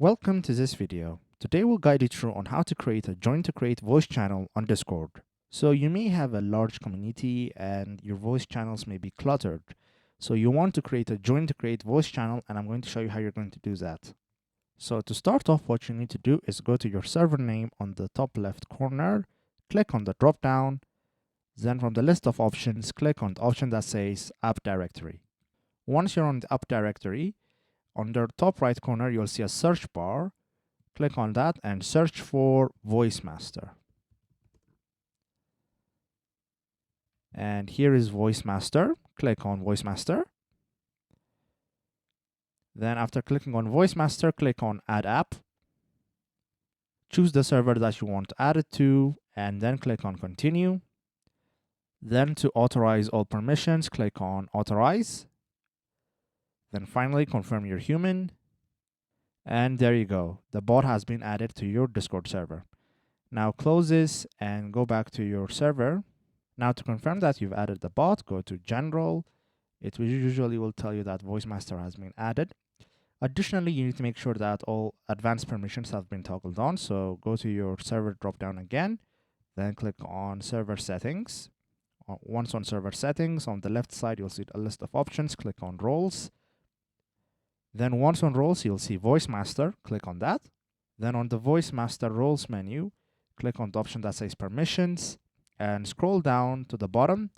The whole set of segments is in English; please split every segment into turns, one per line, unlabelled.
Welcome to this video. Today we'll guide you through on how to create a join to create voice channel on Discord. So you may have a large community and your voice channels may be cluttered. So you want to create a join to create voice channel, and I'm going to show you how you're going to do that. So to start off, what you need to do is go to your server name on the top left corner, click on the drop down, then from the list of options, click on the option that says app directory. Once you're on the app directory, on the top right corner, you'll see a search bar. Click on that and search for VoiceMaster. And here is VoiceMaster. Click on VoiceMaster. Then after clicking on VoiceMaster, click on Add App. Choose the server that you want to add it to, and then click on Continue. Then to authorize all permissions, click on Authorize. Then finally, confirm you're human. And there you go. The bot has been added to your Discord server. Now close this and go back to your server. Now to confirm that you've added the bot, go to General. It usually will tell you that VoiceMaster has been added. Additionally, you need to make sure that all advanced permissions have been toggled on. So go to your server dropdown again, then click on Server Settings. Once on Server Settings, on the left side, you'll see a list of options. Click on Roles. Then once on Roles, you'll see VoiceMaster. Click on that. Then on the VoiceMaster Roles menu, click on the option that says Permissions and scroll down to the bottom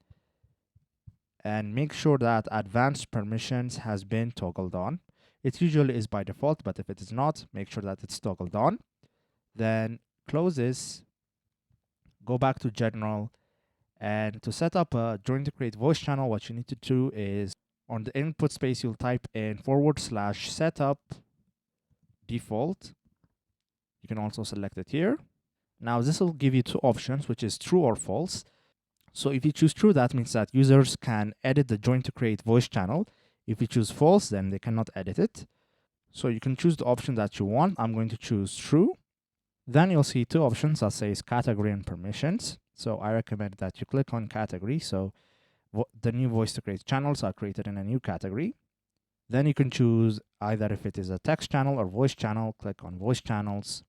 and make sure that Advanced Permissions has been toggled on. It usually is by default, but if it is not, make sure that it's toggled on. Then close this, go back to General, and to set up a join to create voice channel, what you need to do is on the input space, you'll type in /setup default. You can also select it here. Now this will give you two options, which is true or false. So if you choose true, that means that users can edit the join to create voice channel. If you choose false, then they cannot edit it. So you can choose the option that you want. I'm going to choose true. Then you'll see two options that says category and permissions. So I recommend that you click on category. So the new voice to create channels are created in a new category. Then you can choose either if it is a text channel or voice channel, click on voice channels.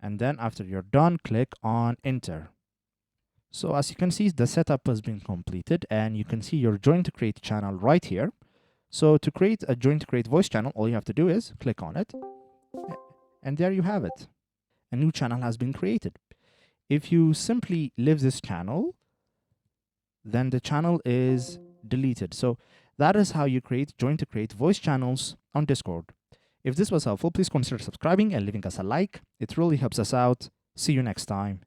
And then after you're done, click on enter. So as you can see, the setup has been completed and you can see your join to create channel right here. So to create a join to create voice channel, all you have to do is click on it. And there you have it. A new channel has been created. If you simply leave this channel, then the channel is deleted. So that is how you create join to create voice channels on Discord. If this was helpful, please consider subscribing and leaving us a like. It really helps us out. See you next time.